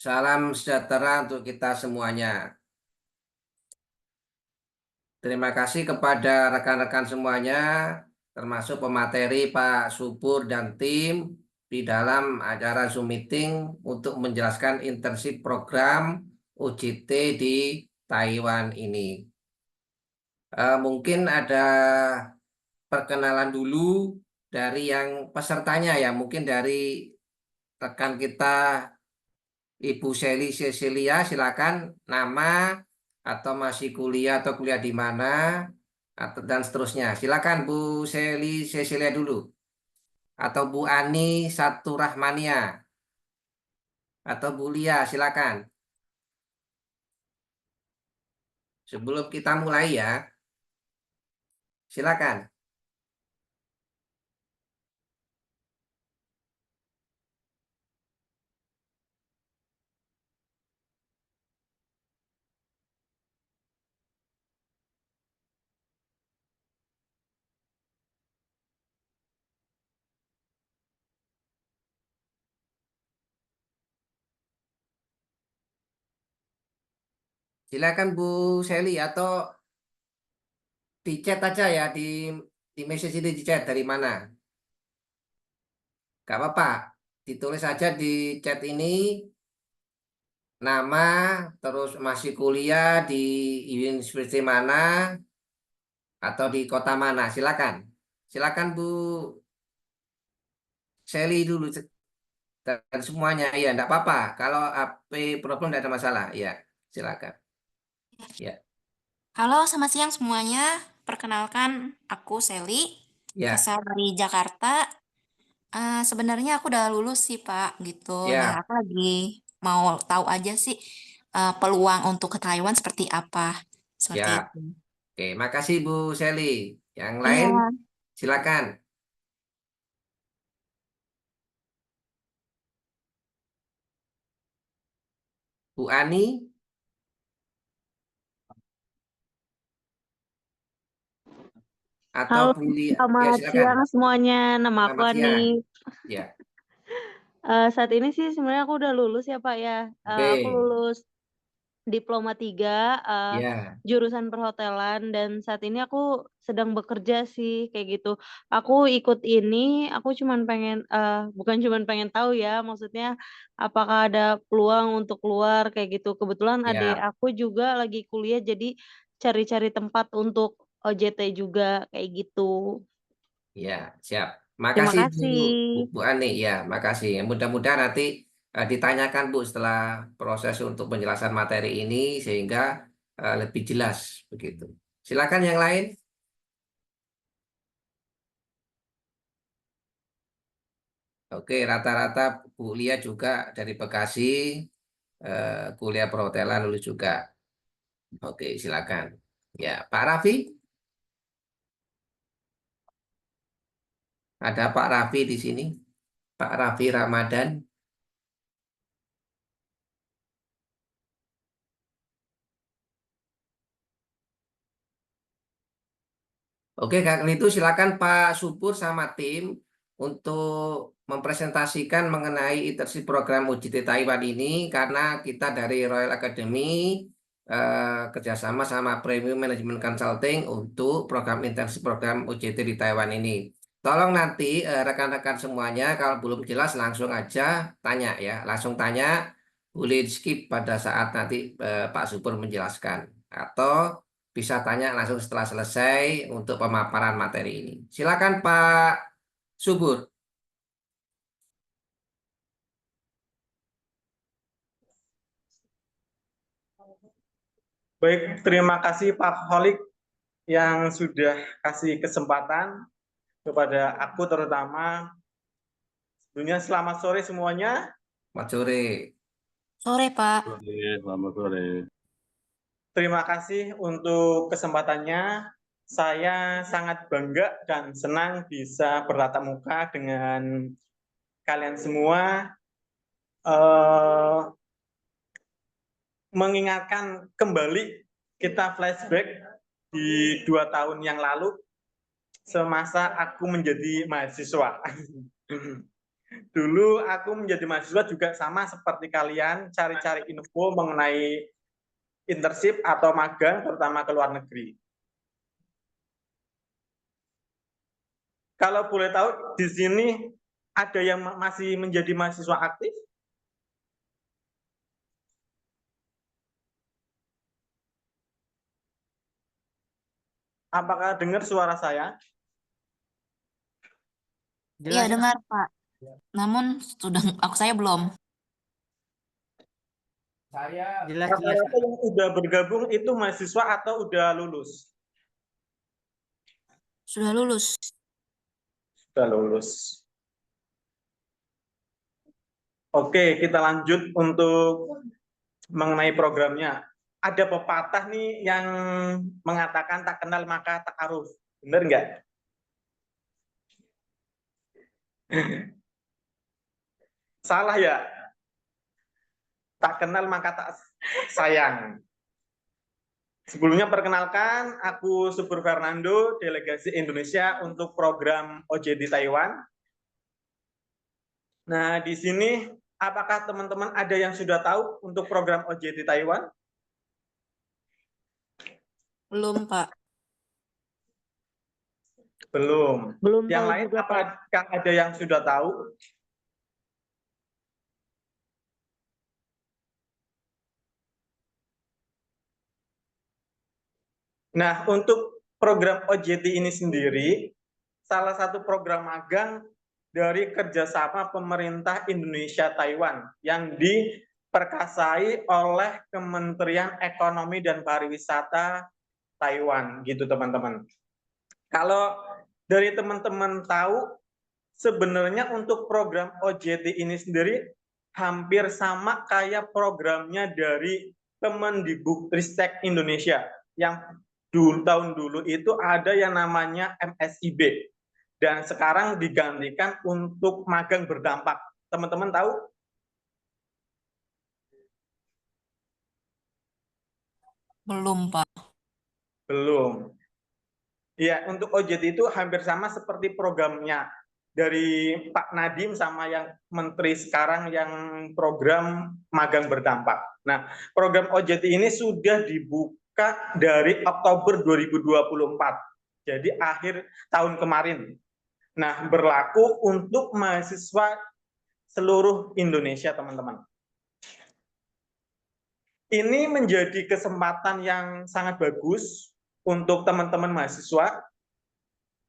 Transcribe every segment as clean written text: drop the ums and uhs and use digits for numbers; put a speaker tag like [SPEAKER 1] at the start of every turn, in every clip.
[SPEAKER 1] Salam sejahtera untuk kita semuanya. Terima kasih kepada rekan-rekan semuanya, termasuk pemateri Pak Subur dan tim di dalam acara Zoom meeting untuk menjelaskan internship program UJT di Taiwan ini. Mungkin ada perkenalan dulu dari yang pesertanya ya, mungkin dari rekan kita Ibu Shelly Cecilia, silakan nama atau masih kuliah atau kuliah di mana atau dan seterusnya. Silakan Bu Shelly Cecilia dulu atau Bu Ani Saturahmania atau Bu Lia, silakan. Sebelum kita mulai ya, silakan. Silakan Bu Shelly atau di chat aja ya di message ini di chat dari mana? Gak apa-apa. Ditulis aja di chat ini nama, terus masih kuliah di universitas mana, atau di kota mana. Silakan. Silakan Bu Sally dulu dan semuanya. Iya, enggak apa-apa. Kalau HP problem enggak ada masalah. Iya, silakan. Ya,
[SPEAKER 2] Halo, selamat siang semuanya. Perkenalkan, aku Sally,
[SPEAKER 1] ya,
[SPEAKER 2] asal dari Jakarta. Sebenarnya aku udah lulus sih, Pak, gitu. Nah,
[SPEAKER 1] ya,
[SPEAKER 2] aku lagi mau tahu aja sih peluang untuk ke Taiwan seperti apa. Seperti
[SPEAKER 1] ya.
[SPEAKER 2] itu.
[SPEAKER 1] Oke, makasih Bu Sally. Yang lain,
[SPEAKER 2] Iya.
[SPEAKER 1] silakan. Bu Ani atau
[SPEAKER 3] Halo,
[SPEAKER 1] Bu Lia. Ya,
[SPEAKER 3] selamat
[SPEAKER 1] silakan.
[SPEAKER 3] siang semuanya. Nama aku
[SPEAKER 1] Selamat
[SPEAKER 3] Ani.
[SPEAKER 1] siang. Ya,
[SPEAKER 3] Saat ini sih sebenarnya aku udah lulus ya Pak ya. Aku
[SPEAKER 1] oke.
[SPEAKER 3] lulus Diploma 3,
[SPEAKER 1] Ya,
[SPEAKER 3] jurusan perhotelan dan saat ini aku sedang bekerja sih kayak gitu. Aku ikut ini, aku cuman pengen bukan cuman pengen tahu ya, maksudnya apakah ada peluang untuk keluar kayak gitu. Kebetulan adik
[SPEAKER 1] ya,
[SPEAKER 3] aku juga lagi kuliah jadi cari-cari tempat untuk OJT juga kayak gitu.
[SPEAKER 1] ya, siap.
[SPEAKER 3] Terima
[SPEAKER 1] Makasih
[SPEAKER 3] kasih.
[SPEAKER 1] Bu Ani. Ya, makasih. Mudah-mudahan nanti ditanyakan Bu setelah proses untuk penjelasan materi ini sehingga lebih jelas begitu. Silakan yang lain. Oke, rata-rata Bu Lia juga dari Bekasi, kuliah perhotelan lulus juga. Oke, silakan. Ya, Pak Raffi, ada Pak Raffi di sini. Pak Raffi Ramadan. Oke, kalau itu silakan Pak Subur sama tim untuk mempresentasikan mengenai internship program UJT Taiwan ini karena kita dari Royal Academy kerjasama sama Premium Management Consulting untuk program internship program UJT di Taiwan ini. Tolong nanti rekan-rekan semuanya kalau belum jelas langsung aja tanya ya, langsung tanya, boleh di skip pada saat nanti Pak Subur menjelaskan atau bisa tanya langsung setelah selesai untuk pemaparan materi ini. Silakan Pak Subur.
[SPEAKER 4] Baik, terima kasih Pak Holik yang sudah kasih kesempatan kepada aku terutama. Sebelumnya selamat sore semuanya.
[SPEAKER 1] Selamat sore.
[SPEAKER 2] Sore, Pak.
[SPEAKER 5] Selamat sore.
[SPEAKER 4] Terima kasih untuk kesempatannya. Saya sangat bangga dan senang bisa bertatap muka dengan kalian semua. Eh, Mengingatkan kembali kita flashback di 2 tahun yang lalu semasa aku menjadi mahasiswa. dulu aku menjadi mahasiswa juga sama seperti kalian, cari-cari info mengenai internship atau magang, terutama ke luar negeri. Kalau boleh tahu, di sini ada yang masih menjadi mahasiswa aktif? Apakah dengar suara saya?
[SPEAKER 2] Iya, dengar, Pak. Namun saya belum.
[SPEAKER 4] Rata-rata yang udah bergabung itu mahasiswa atau udah lulus?
[SPEAKER 2] Sudah lulus.
[SPEAKER 4] Sudah lulus. Oke, kita lanjut untuk mengenai programnya. Ada pepatah nih yang mengatakan tak kenal maka tak aruf. Benar nggak? Salah ya? Tak kenal maka tak sayang. Sebelumnya perkenalkan, aku Subur Fernando, delegasi Indonesia untuk program OJT Taiwan. Nah, di sini apakah teman-teman ada yang sudah tahu untuk program OJT Taiwan?
[SPEAKER 2] Belum, Pak.
[SPEAKER 4] Belum.
[SPEAKER 3] Belum
[SPEAKER 4] Yang
[SPEAKER 3] tahu
[SPEAKER 4] lain
[SPEAKER 3] juga, Pak.
[SPEAKER 4] apakah ada yang sudah tahu? Nah, untuk program OJT ini sendiri, salah satu program magang dari kerjasama pemerintah Indonesia Taiwan yang diperkasai oleh Kementerian Ekonomi dan Pariwisata Taiwan, gitu teman-teman. Kalau dari teman-teman tahu, sebenarnya untuk program OJT ini sendiri hampir sama kayak programnya dari Kemendikbudristek Indonesia yang tahun dulu itu ada yang namanya MSIB dan sekarang digantikan untuk magang berdampak. Teman-teman tahu?
[SPEAKER 2] Belum, Pak.
[SPEAKER 4] Belum. Ya, untuk OJT itu hampir sama seperti programnya dari Pak Nadiem sama yang menteri sekarang yang program magang berdampak. Nah, program OJT ini sudah dibuka dari Oktober 2024. Jadi akhir tahun kemarin. Nah, berlaku untuk mahasiswa seluruh Indonesia, teman-teman. Ini menjadi kesempatan yang sangat bagus untuk teman-teman mahasiswa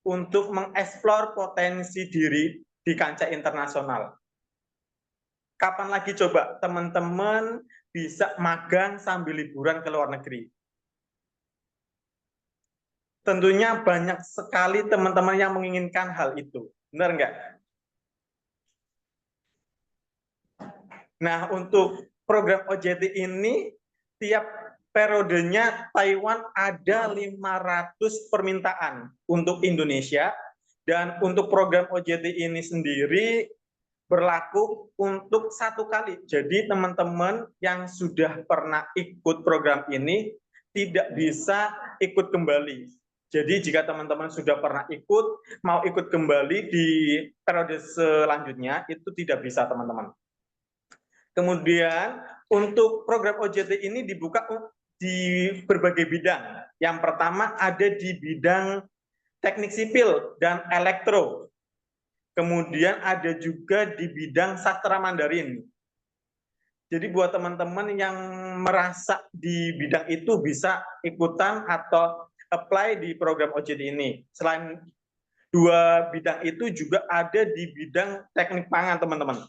[SPEAKER 4] untuk mengeksplor potensi diri di kancah internasional. Kapan lagi coba teman-teman bisa magang sambil liburan ke luar negeri? Tentunya banyak sekali teman-teman yang menginginkan hal itu. Benar nggak? Nah, untuk program OJT ini, tiap periodenya Taiwan ada 500 permintaan untuk Indonesia, dan untuk program OJT ini sendiri berlaku untuk 1 kali. Jadi teman-teman yang sudah pernah ikut program ini tidak bisa ikut kembali. Jadi jika teman-teman sudah pernah ikut, mau ikut kembali di periode selanjutnya, itu tidak bisa, teman-teman. Kemudian untuk program OJT ini dibuka di berbagai bidang. Yang pertama ada di bidang teknik sipil dan elektro. Kemudian ada juga di bidang sastra Mandarin. Jadi buat teman-teman yang merasa di bidang itu bisa ikutan atau apply di program OJT ini. Selain 2 bidang itu juga ada di bidang teknik pangan, teman-teman.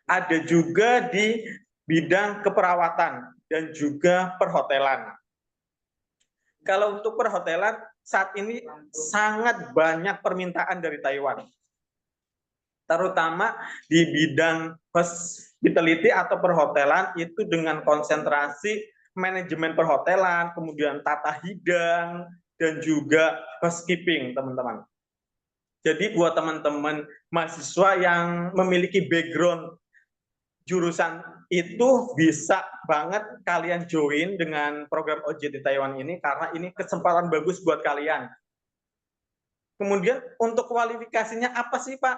[SPEAKER 4] Ada juga di bidang keperawatan dan juga perhotelan. Kalau untuk perhotelan, saat ini sangat banyak permintaan dari Taiwan. Terutama di bidang hospitality atau perhotelan itu dengan konsentrasi manajemen perhotelan, kemudian tata hidang, dan juga housekeeping, teman-teman. Jadi buat teman-teman mahasiswa yang memiliki background jurusan itu bisa banget kalian join dengan program OJT Taiwan ini karena ini kesempatan bagus buat kalian. Kemudian untuk kualifikasinya apa sih, Pak?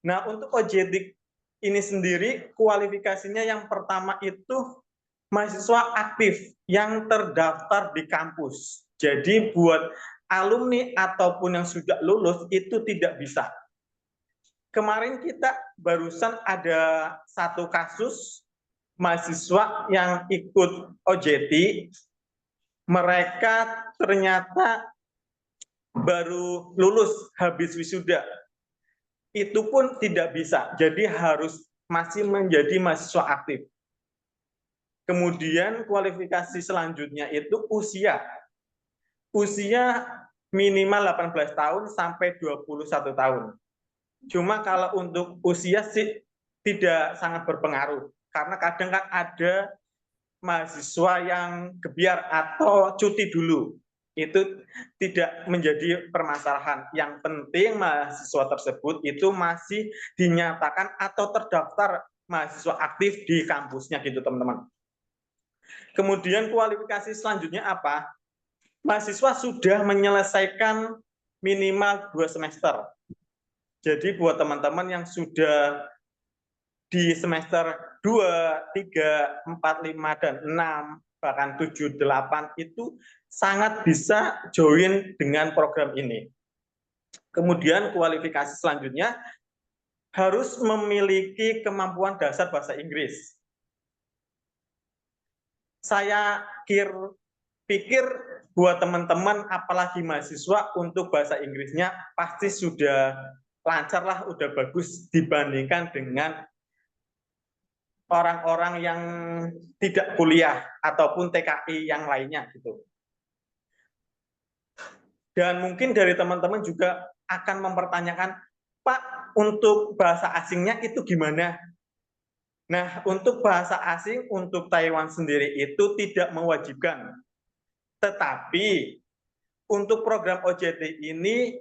[SPEAKER 4] Nah, untuk OJT ini sendiri kualifikasinya yang pertama itu mahasiswa aktif yang terdaftar di kampus. Jadi buat alumni ataupun yang sudah lulus itu tidak bisa. Kemarin kita barusan ada satu kasus mahasiswa yang ikut OJT, mereka ternyata baru lulus habis wisuda. Itu pun tidak bisa, jadi harus masih menjadi mahasiswa aktif. Kemudian kualifikasi selanjutnya itu usia. Usia minimal 18 tahun sampai 21 tahun. Cuma kalau untuk usia sih tidak sangat berpengaruh, karena kadang kan ada mahasiswa yang gebiar atau cuti dulu. Itu tidak menjadi permasalahan. Yang penting mahasiswa tersebut itu masih dinyatakan atau terdaftar mahasiswa aktif di kampusnya gitu teman-teman. Kemudian kualifikasi selanjutnya apa? Mahasiswa sudah menyelesaikan minimal 2 semester. Jadi buat teman-teman yang sudah di semester 2, 3, 4, 5, dan 6, bahkan 7, 8 itu sangat bisa join dengan program ini. Kemudian kualifikasi selanjutnya harus memiliki kemampuan dasar bahasa Inggris. Saya pikir buat teman-teman apalagi mahasiswa untuk bahasa Inggrisnya pasti sudah lancar lah, udah bagus dibandingkan dengan orang-orang yang tidak kuliah ataupun TKI yang lainnya gitu. Dan mungkin dari teman-teman juga akan mempertanyakan, Pak, untuk bahasa asingnya itu gimana? Nah, untuk bahasa asing untuk Taiwan sendiri itu tidak mewajibkan. Tetapi untuk program OJT ini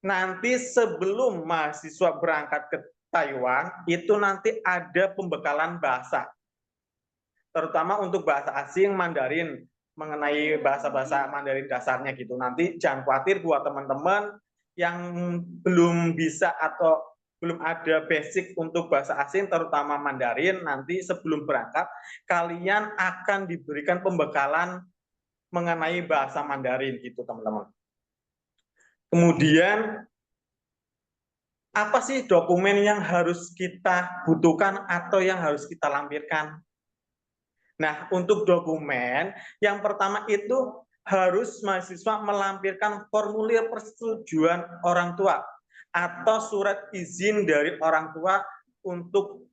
[SPEAKER 4] nanti sebelum mahasiswa berangkat ke Taiwan, itu nanti ada pembekalan bahasa. Terutama untuk bahasa asing Mandarin, mengenai bahasa-bahasa Mandarin dasarnya gitu. Nanti jangan khawatir buat teman-teman yang belum bisa atau belum ada basic untuk bahasa asing, terutama Mandarin, nanti sebelum berangkat, kalian akan diberikan pembekalan mengenai bahasa Mandarin gitu teman-teman. Kemudian apa sih dokumen yang harus kita butuhkan atau yang harus kita lampirkan? Nah, untuk dokumen yang pertama itu harus mahasiswa melampirkan formulir persetujuan orang tua atau surat izin dari orang tua untuk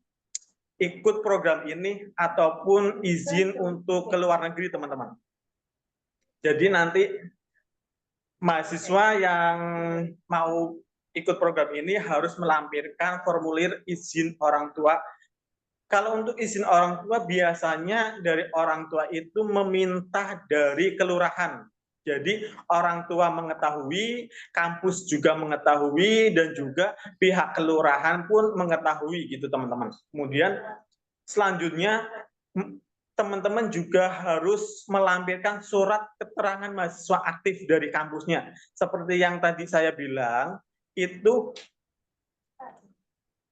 [SPEAKER 4] ikut program ini ataupun izin untuk ke luar negeri teman-teman. Jadi nanti mahasiswa yang mau ikut program ini harus melampirkan formulir izin orang tua. Kalau untuk izin orang tua biasanya dari orang tua itu meminta dari kelurahan. Jadi orang tua mengetahui, kampus juga mengetahui, dan juga pihak kelurahan pun mengetahui gitu teman-teman. Kemudian selanjutnya teman-teman juga harus melampirkan surat keterangan mahasiswa aktif dari kampusnya. Seperti yang tadi saya bilang, itu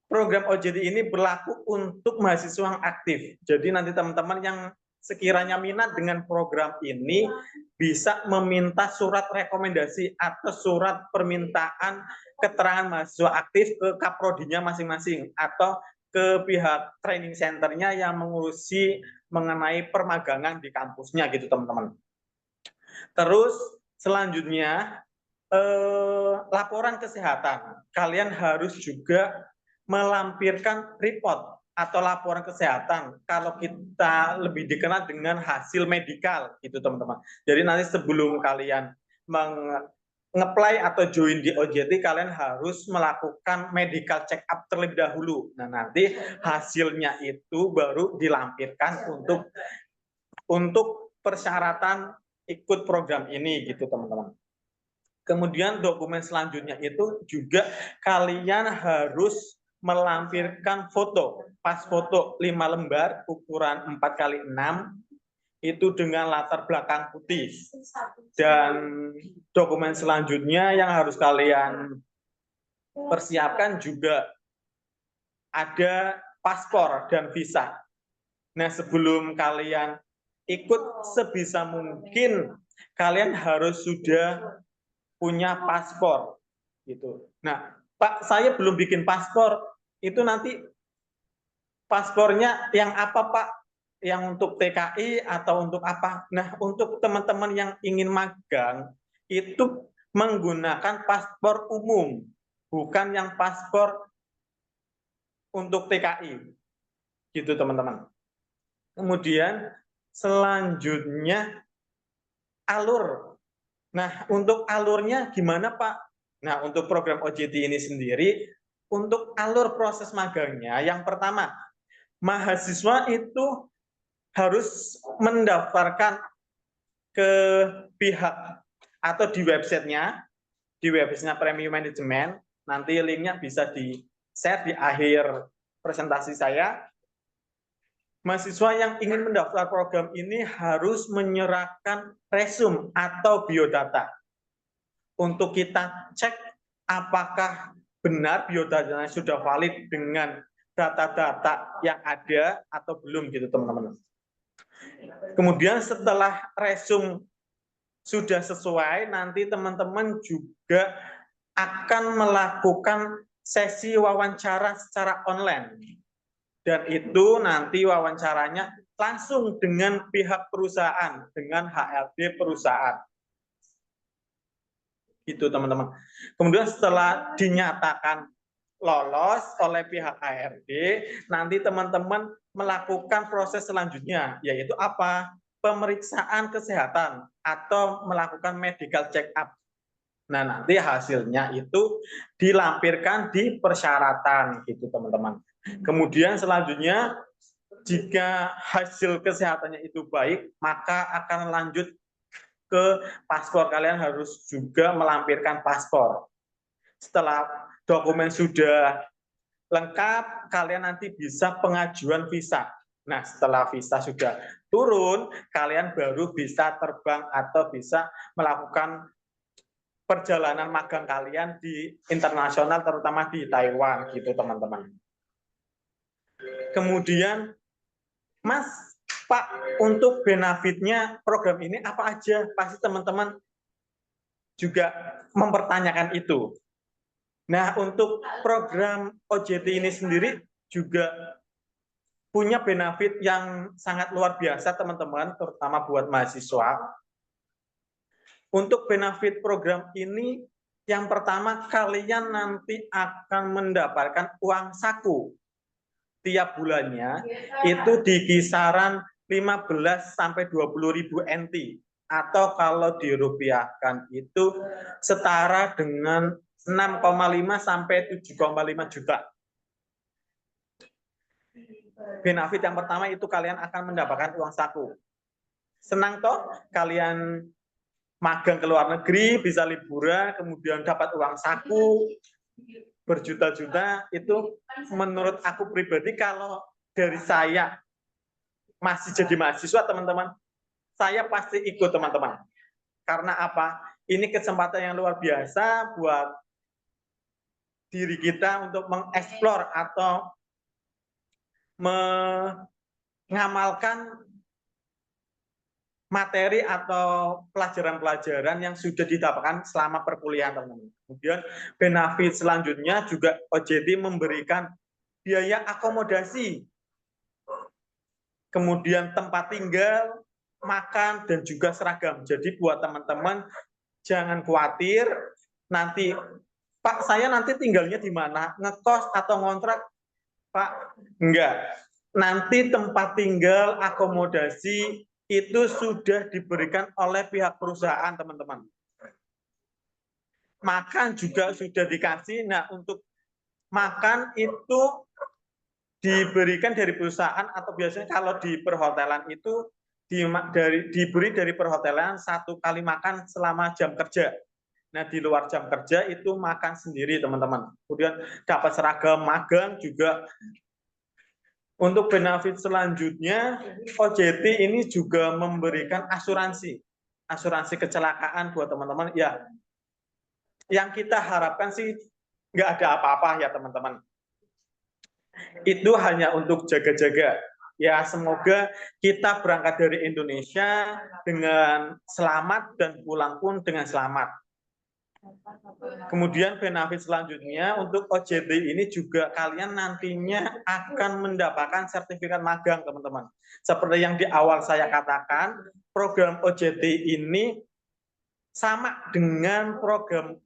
[SPEAKER 4] program OJT ini berlaku untuk mahasiswa yang aktif. Jadi nanti teman-teman yang sekiranya minat dengan program ini bisa meminta surat rekomendasi atau surat permintaan keterangan mahasiswa aktif ke kaprodinya masing-masing atau ke pihak training centernya yang mengurusi mengenai permagangan di kampusnya gitu teman-teman. Terus selanjutnya laporan kesehatan. Kalian harus juga melampirkan report atau laporan kesehatan. Kalau kita lebih dikenal dengan hasil medikal gitu teman-teman. Jadi nanti sebelum kalian nge-apply atau join di OJT, kalian harus melakukan medical check up terlebih dahulu. Nah, nanti hasilnya itu baru dilampirkan untuk persyaratan ikut program ini gitu teman-teman. Kemudian dokumen selanjutnya itu juga kalian harus melampirkan foto, pas foto 5 lembar ukuran 4x6 itu dengan latar belakang putih. Dan dokumen selanjutnya yang harus kalian persiapkan juga ada paspor dan visa. Nah, sebelum kalian ikut, sebisa mungkin kalian harus sudah punya paspor gitu. Nah, Pak, saya belum bikin paspor. Itu nanti paspornya yang apa, Pak? Yang untuk TKI atau untuk apa? Nah, untuk teman-teman yang ingin magang itu menggunakan paspor umum, bukan yang paspor untuk TKI. Gitu, teman-teman. Kemudian selanjutnya alur. Nah, untuk alurnya gimana, Pak? Nah, untuk program OJT ini sendiri, untuk alur proses magangnya, yang pertama, mahasiswa itu harus mendaftarkan ke pihak atau di websitenya Premium Management. Nanti linknya bisa di-share di akhir presentasi saya. Mahasiswa yang ingin mendaftar program ini harus menyerahkan resume atau biodata. Untuk kita cek apakah benar biodatanya sudah valid dengan data-data yang ada atau belum gitu, teman-teman. Kemudian setelah resume sudah sesuai, nanti teman-teman juga akan melakukan sesi wawancara secara online. Dan itu nanti wawancaranya langsung dengan pihak perusahaan, dengan HRD perusahaan. Gitu, teman-teman. Kemudian setelah dinyatakan lolos oleh pihak HRD, nanti teman-teman melakukan proses selanjutnya, yaitu apa? Pemeriksaan kesehatan atau melakukan medical check up. Nah, nanti hasilnya itu dilampirkan di persyaratan, gitu, teman-teman. Kemudian selanjutnya, jika hasil kesehatannya itu baik, maka akan lanjut ke paspor. Kalian harus juga melampirkan paspor. Setelah dokumen sudah lengkap, kalian nanti bisa pengajuan visa. Nah, setelah visa sudah turun, kalian baru bisa terbang atau bisa melakukan perjalanan magang kalian di internasional, terutama di Taiwan, gitu, teman-teman. Kemudian, Mas, Pak, untuk benefitnya program ini apa aja? Pasti teman-teman juga mempertanyakan itu. Nah, untuk program OJT ini sendiri juga punya benefit yang sangat luar biasa, teman-teman, terutama buat mahasiswa. Untuk benefit program ini, yang pertama, kalian nanti akan mendapatkan uang saku tiap bulannya itu di kisaran 15 sampai 20.000 NT, atau kalau dirupiahkan itu setara dengan 6,5 sampai 7,5 juta. Benefit yang pertama itu kalian akan mendapatkan uang saku. Senang toh kalian magang ke luar negeri, bisa liburan, kemudian dapat uang saku berjuta-juta. Itu menurut aku pribadi, kalau dari saya masih jadi mahasiswa, teman-teman, saya pasti ikut, teman-teman. Karena apa? Ini kesempatan yang luar biasa buat diri kita untuk mengeksplor atau mengamalkan materi atau pelajaran-pelajaran yang sudah didapatkan selama perkuliahan, teman-teman. Kemudian benefit selanjutnya juga OJT memberikan biaya akomodasi, kemudian tempat tinggal, makan, dan juga seragam. Jadi buat teman-teman jangan khawatir nanti, Pak, saya nanti tinggalnya di mana? Ngekos atau ngontrak? Pak, enggak. Nanti tempat tinggal, akomodasi itu sudah diberikan oleh pihak perusahaan, teman-teman. Makan juga sudah dikasih. Nah, untuk makan itu diberikan dari perusahaan, atau biasanya kalau di perhotelan itu diberi dari perhotelan 1 kali makan selama jam kerja. Nah, di luar jam kerja itu makan sendiri, teman-teman. Kemudian dapat seragam magang juga. Untuk benefit selanjutnya, OJT ini juga memberikan asuransi kecelakaan buat teman-teman. Ya, yang kita harapkan sih nggak ada apa-apa ya teman-teman. Itu hanya untuk jaga-jaga. Ya semoga kita berangkat dari Indonesia dengan selamat dan pulang pun dengan selamat. Kemudian benefit selanjutnya untuk OJT ini juga kalian nantinya akan mendapatkan sertifikat magang teman-teman. Seperti yang di awal saya katakan, program OJT ini sama dengan program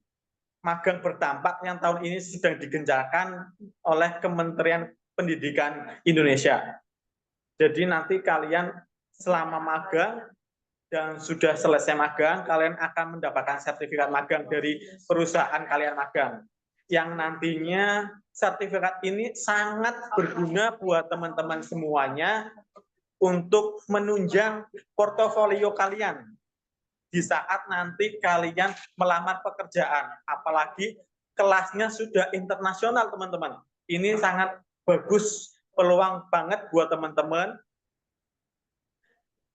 [SPEAKER 4] magang berdampak yang tahun ini sedang digencarkan oleh Kementerian Pendidikan Indonesia. Jadi nanti kalian selama magang dan sudah selesai magang, kalian akan mendapatkan sertifikat magang dari perusahaan kalian magang. Yang nantinya sertifikat ini sangat berguna buat teman-teman semuanya untuk menunjang portofolio kalian di saat nanti kalian melamar pekerjaan. Apalagi kelasnya sudah internasional, teman-teman. Ini sangat bagus, peluang banget buat teman-teman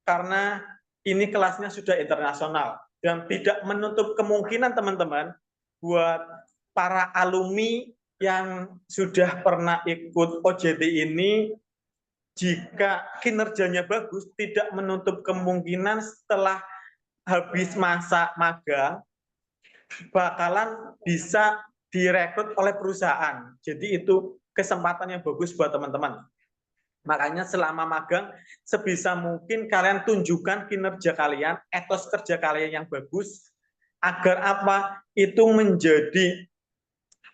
[SPEAKER 4] karena ini kelasnya sudah internasional dan tidak menutup kemungkinan teman-teman buat para alumni yang sudah pernah ikut OJT ini, jika kinerjanya bagus, tidak menutup kemungkinan setelah habis masa magang bakalan bisa direkrut oleh perusahaan. Jadi itu kesempatan yang bagus buat teman-teman. Makanya selama magang sebisa mungkin kalian tunjukkan kinerja kalian, etos kerja kalian yang bagus, agar apa? Itu menjadi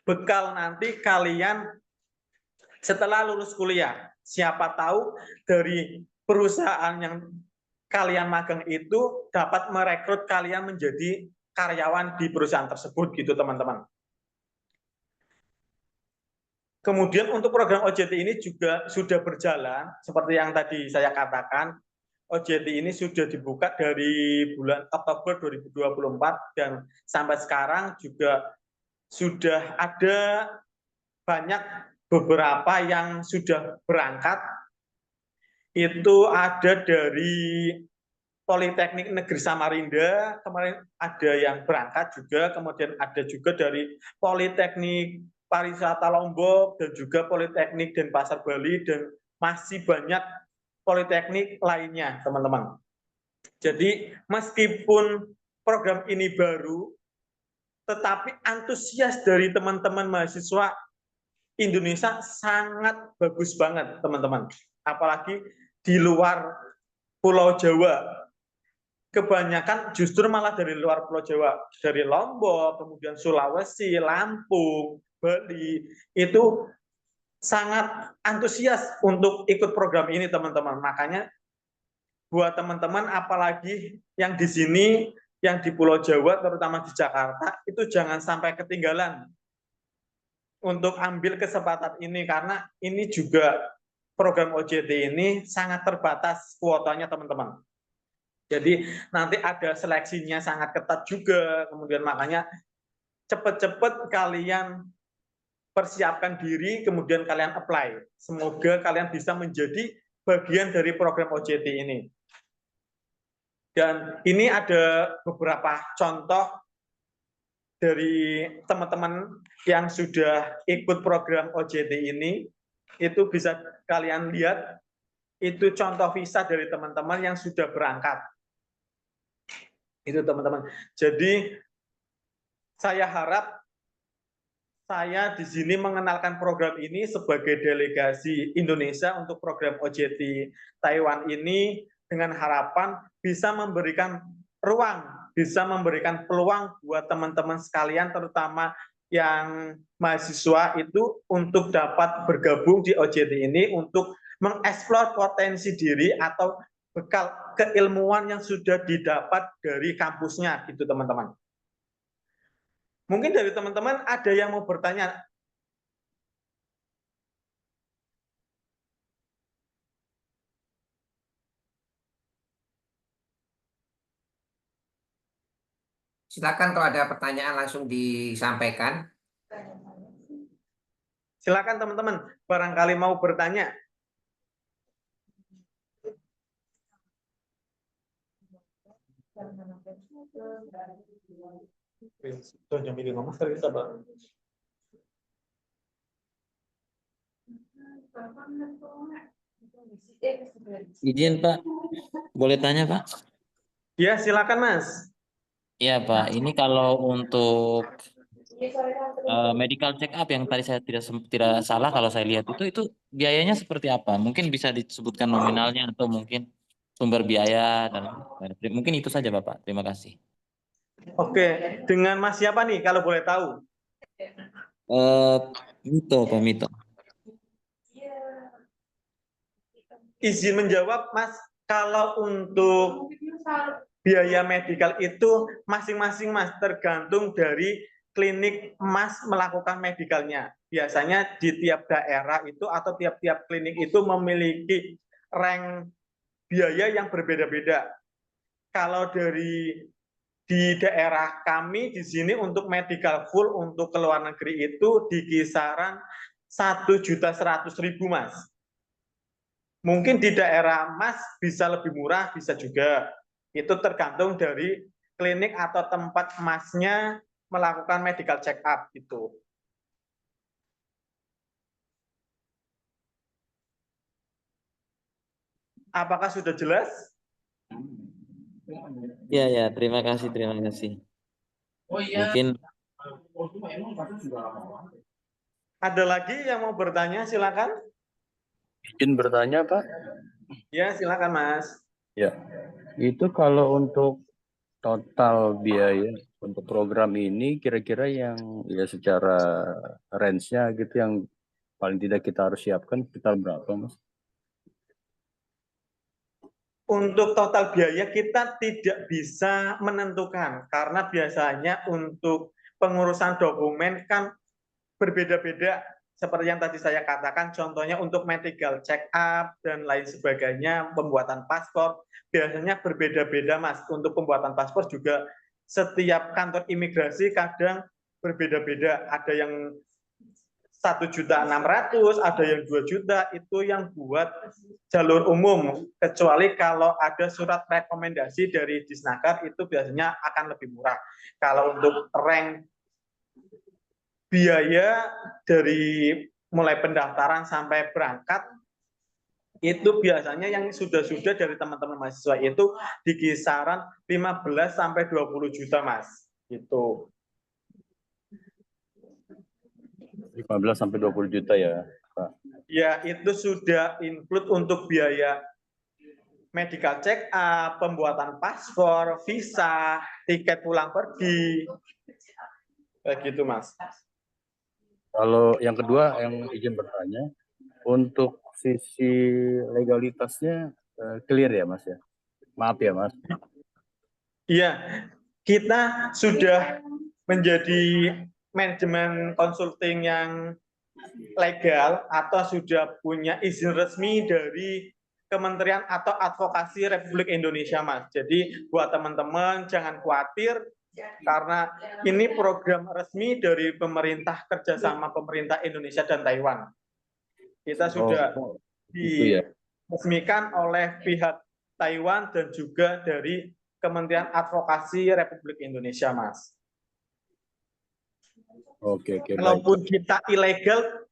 [SPEAKER 4] bekal nanti kalian setelah lulus kuliah. Siapa tahu dari perusahaan yang kalian magang itu dapat merekrut kalian menjadi karyawan di perusahaan tersebut gitu teman-teman. Kemudian untuk program OJT ini juga sudah berjalan, seperti yang tadi saya katakan, OJT ini sudah dibuka dari bulan Oktober 2024 dan sampai sekarang juga sudah ada banyak beberapa yang sudah berangkat. Itu ada dari Politeknik Negeri Samarinda, kemarin ada yang berangkat juga, kemudian ada juga dari Politeknik Pariwisata Lombok, dan juga Politeknik Denpasar Bali, dan masih banyak politeknik lainnya, teman-teman. Jadi, meskipun program ini baru, tetapi antusias dari teman-teman mahasiswa Indonesia sangat bagus banget, teman-teman. Apalagi di luar Pulau Jawa. Kebanyakan justru malah dari luar Pulau Jawa, dari Lombok, kemudian Sulawesi, Lampung, Bali, itu sangat antusias untuk ikut program ini teman-teman. Makanya buat teman-teman apalagi yang di sini, yang di Pulau Jawa, terutama di Jakarta, itu jangan sampai ketinggalan untuk ambil kesempatan ini, karena ini juga program OJT ini sangat terbatas kuotanya teman-teman. Jadi nanti ada seleksinya sangat ketat juga, kemudian makanya cepat-cepat kalian persiapkan diri, kemudian kalian apply. Semoga kalian bisa menjadi bagian dari program OJT ini. Dan ini ada beberapa contoh dari teman-teman yang sudah ikut program OJT ini, itu bisa kalian lihat, itu contoh visa dari teman-teman yang sudah berangkat. Itu teman-teman. Jadi saya harap saya di sini mengenalkan program ini sebagai delegasi Indonesia untuk program OJT Taiwan ini dengan harapan bisa memberikan ruang, bisa memberikan peluang buat teman-teman sekalian, terutama yang mahasiswa itu untuk dapat bergabung di OJT ini untuk mengeksplor potensi diri atau bekal keilmuan yang sudah didapat dari kampusnya gitu teman-teman. Mungkin dari teman-teman ada yang mau bertanya.
[SPEAKER 1] Silakan kalau ada pertanyaan langsung disampaikan.
[SPEAKER 4] Silakan teman-teman, barangkali mau bertanya.
[SPEAKER 5] Izin Pak, boleh tanya Pak?
[SPEAKER 4] Ya, silakan Mas.
[SPEAKER 5] Iya Pak, ini kalau untuk medical check up yang tadi saya tidak salah kalau saya lihat itu biayanya seperti apa? Mungkin bisa disebutkan nominalnya atau mungkin sumber biaya dan mungkin itu saja Bapak. Terima kasih.
[SPEAKER 4] Oke, dengan Mas siapa nih kalau boleh tahu?
[SPEAKER 5] Mito Pak Mito.
[SPEAKER 4] Izin menjawab Mas, kalau untuk biaya medikal itu masing-masing Mas, tergantung dari klinik Mas melakukan medikalnya. Biasanya di tiap daerah itu atau tiap-tiap klinik itu memiliki rank biaya yang berbeda-beda. Kalau di daerah kami di sini untuk medical full untuk ke luar negeri itu di kisaran 1.100.000 Mas. Mungkin di daerah Mas bisa lebih murah, bisa juga. Itu tergantung dari klinik atau tempat Masnya melakukan medical check up gitu. Apakah sudah jelas?
[SPEAKER 5] Iya ya, terima kasih, terima kasih. Mungkin
[SPEAKER 4] Ada lagi yang mau bertanya, silakan.
[SPEAKER 6] Izin bertanya, Pak.
[SPEAKER 4] Ya, silakan Mas.
[SPEAKER 6] Ya, itu kalau untuk total biaya untuk program ini kira-kira yang ya secara range-nya gitu yang paling tidak kita harus siapkan sekitar berapa, Mas?
[SPEAKER 4] Untuk total biaya kita tidak bisa menentukan karena biasanya untuk pengurusan dokumen kan berbeda-beda seperti yang tadi saya katakan, contohnya untuk medical check up dan lain sebagainya, pembuatan paspor biasanya berbeda-beda Mas. Untuk pembuatan paspor juga setiap kantor imigrasi kadang berbeda-beda, ada yang 1.600.000, ada yang 2 juta, itu yang buat jalur umum. Kecuali kalau ada surat rekomendasi dari Disnaker, itu biasanya akan lebih murah. Kalau untuk rank biaya dari mulai pendaftaran sampai berangkat, itu biasanya yang sudah dari teman-teman mahasiswa itu di kisaran 15 sampai 20 juta, Mas. Gitu.
[SPEAKER 6] 15 sampai 20 juta ya, Pak.
[SPEAKER 4] Ya, itu sudah include untuk biaya medical check up, pembuatan paspor, visa, tiket pulang pergi. Kayak gitu, Mas.
[SPEAKER 6] Kalau yang kedua yang izin bertanya, untuk sisi legalitasnya clear ya, Mas ya? Maaf ya, Mas.
[SPEAKER 4] Iya, kita sudah menjadi manajemen konsulting yang legal atau sudah punya izin resmi dari Kementerian atau Advokasi Republik Indonesia, Mas. Jadi buat teman-teman jangan khawatir karena ini program resmi dari pemerintah kerjasama pemerintah Indonesia dan Taiwan. Kita sudah diresmikan oleh pihak Taiwan dan juga dari Kementerian Advokasi Republik Indonesia, Mas.
[SPEAKER 6] Oke,
[SPEAKER 4] Walaupun kita ilegal,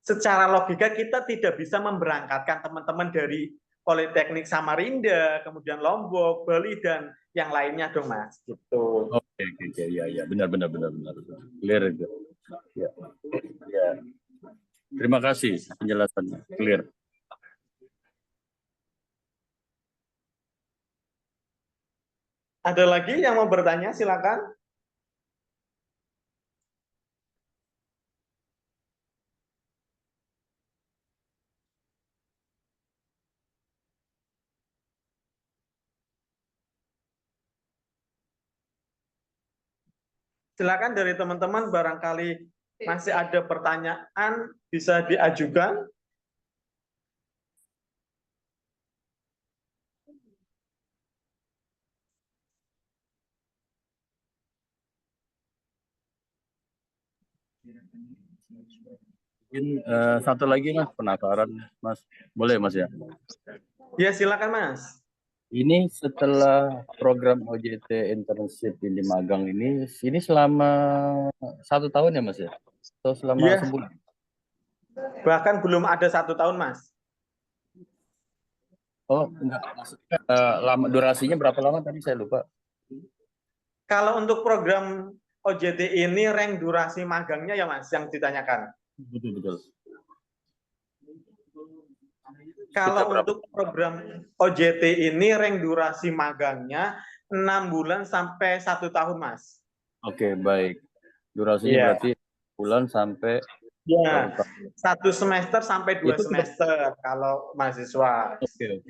[SPEAKER 4] secara logika kita tidak bisa memberangkatkan teman-teman dari Politeknik Samarinda, kemudian Lombok, Bali dan yang lainnya dong, Mas. Gitu.
[SPEAKER 6] Oke, ya, benar. Clear itu. Ya. Ya. Terima kasih penjelasannya. Clear.
[SPEAKER 4] Ada lagi yang mau bertanya, silakan. Silakan dari teman-teman barangkali masih ada pertanyaan bisa diajukan.
[SPEAKER 6] Mungkin satu lagi Mas, penasaran Mas. Boleh Mas ya?
[SPEAKER 4] Ya silakan Mas.
[SPEAKER 6] Ini setelah program OJT internship ini magang ini selama 1 tahun ya Mas ya? Atau selama
[SPEAKER 4] Ya.
[SPEAKER 6] sebulan?
[SPEAKER 4] Bahkan belum ada 1 tahun, Mas.
[SPEAKER 6] Oh, enggak. Maksudnya durasinya berapa lama tadi saya lupa.
[SPEAKER 4] Kalau untuk program OJT ini rank durasi magangnya ya, Mas, yang ditanyakan.
[SPEAKER 6] Betul.
[SPEAKER 4] Kalau untuk program OJT ini rank durasi magangnya 6 bulan sampai 1 tahun, Mas.
[SPEAKER 6] Oke, baik. Durasinya
[SPEAKER 4] Iya.
[SPEAKER 6] berarti bulan sampai
[SPEAKER 4] Ya,
[SPEAKER 6] 1 tahun.
[SPEAKER 4] 1 semester sampai 2
[SPEAKER 6] Itu
[SPEAKER 4] semester kalau mahasiswa.
[SPEAKER 6] Oke.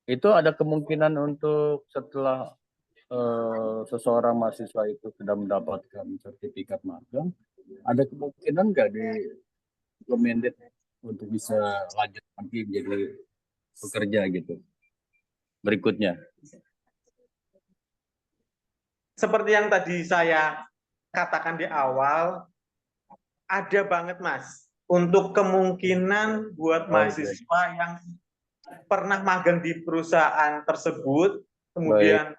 [SPEAKER 6] Itu ada kemungkinan untuk setelah seseorang mahasiswa itu sudah mendapatkan sertifikat magang, ada kemungkinan nggak di recommended untuk bisa lanjut nanti menjadi pekerja gitu berikutnya?
[SPEAKER 4] Seperti yang tadi saya katakan di awal, ada banget, Mas, untuk kemungkinan buat mahasiswa yang pernah magang di perusahaan tersebut, kemudian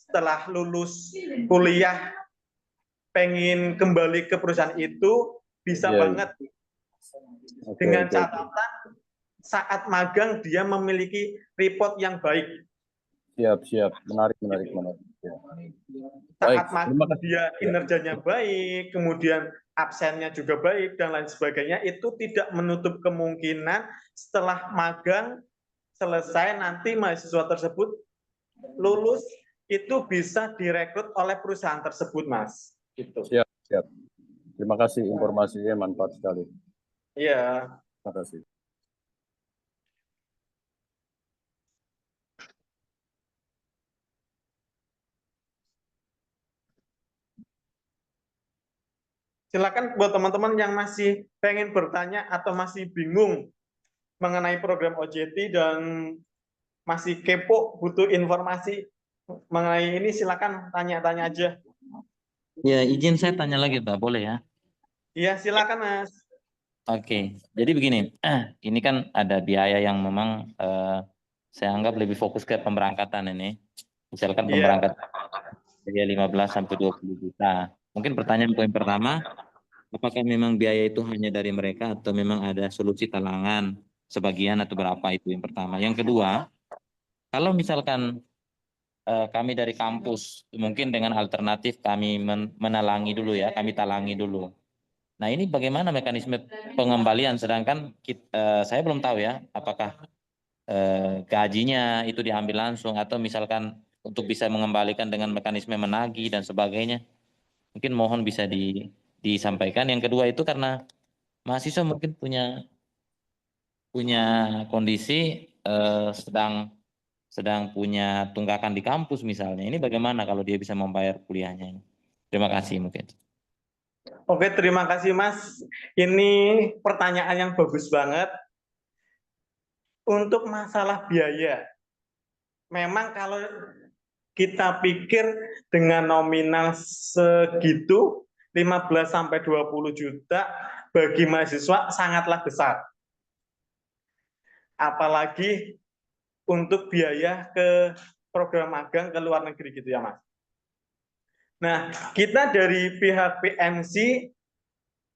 [SPEAKER 4] setelah lulus kuliah pengen kembali ke perusahaan itu, bisa banget. Dengan catatan saat magang dia memiliki report yang baik.
[SPEAKER 6] Siap. Menarik. Ya.
[SPEAKER 4] Saat magang dia kinerjanya baik, kemudian absennya juga baik, dan lain sebagainya, itu tidak menutup kemungkinan setelah magang selesai nanti mahasiswa tersebut lulus itu bisa direkrut oleh perusahaan tersebut, Mas. Gitu.
[SPEAKER 6] Siap. Terima kasih, informasinya manfaat sekali.
[SPEAKER 4] Iya.
[SPEAKER 6] Terima kasih.
[SPEAKER 4] Silakan buat teman-teman yang masih pengen bertanya atau masih bingung mengenai program OJT dan masih kepo butuh informasi mengenai ini, silakan tanya-tanya aja.
[SPEAKER 5] Ya, izin saya tanya lagi, Pak. Boleh ya?
[SPEAKER 4] Iya, silakan, Mas.
[SPEAKER 5] Oke, jadi begini, ini kan ada biaya yang memang saya anggap lebih fokus ke pemberangkatan ini. Misalkan pemberangkatan biaya 15 sampai 20 juta. Mungkin pertanyaan poin pertama, apakah memang biaya itu hanya dari mereka atau memang ada solusi talangan sebagian atau berapa, itu yang pertama. Yang kedua, kalau misalkan kami dari kampus, mungkin dengan alternatif kami menalangi dulu ya, kami talangi dulu. Nah, ini bagaimana mekanisme pengembalian, sedangkan saya belum tahu ya, apakah gajinya itu diambil langsung atau misalkan untuk bisa mengembalikan dengan mekanisme menagih dan sebagainya. Mungkin mohon bisa disampaikan. Yang kedua itu karena mahasiswa mungkin punya kondisi sedang punya tunggakan di kampus misalnya. Ini bagaimana kalau dia bisa membayar kuliahnya? Terima kasih mungkin.
[SPEAKER 4] Oke, terima kasih, Mas. Ini pertanyaan yang bagus banget. Untuk masalah biaya, memang kalau kita pikir dengan nominal segitu, 15 sampai 20 juta bagi mahasiswa sangatlah besar. Apalagi untuk biaya ke program magang ke luar negeri gitu ya, Mas. Nah, kita dari pihak PMC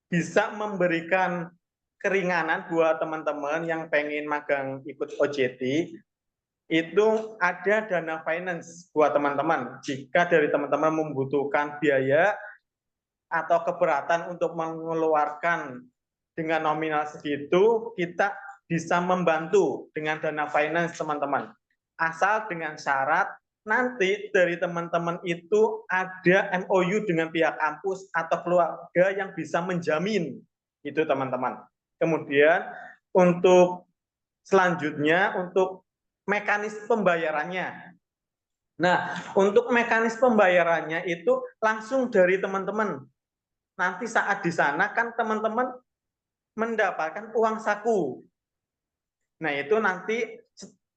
[SPEAKER 4] bisa memberikan keringanan buat teman-teman yang pengen magang ikut OJT, itu ada dana finance buat teman-teman. Jika dari teman-teman membutuhkan biaya atau keberatan untuk mengeluarkan dengan nominal segitu, kita bisa membantu dengan dana finance teman-teman. Asal dengan syarat nanti dari teman-teman itu ada MOU dengan pihak kampus atau keluarga yang bisa menjamin itu, teman-teman. Kemudian untuk selanjutnya untuk mekanisme pembayarannya. Nah, untuk mekanisme pembayarannya itu langsung dari teman-teman. Nanti saat di sana kan teman-teman mendapatkan uang saku. Nah, itu nanti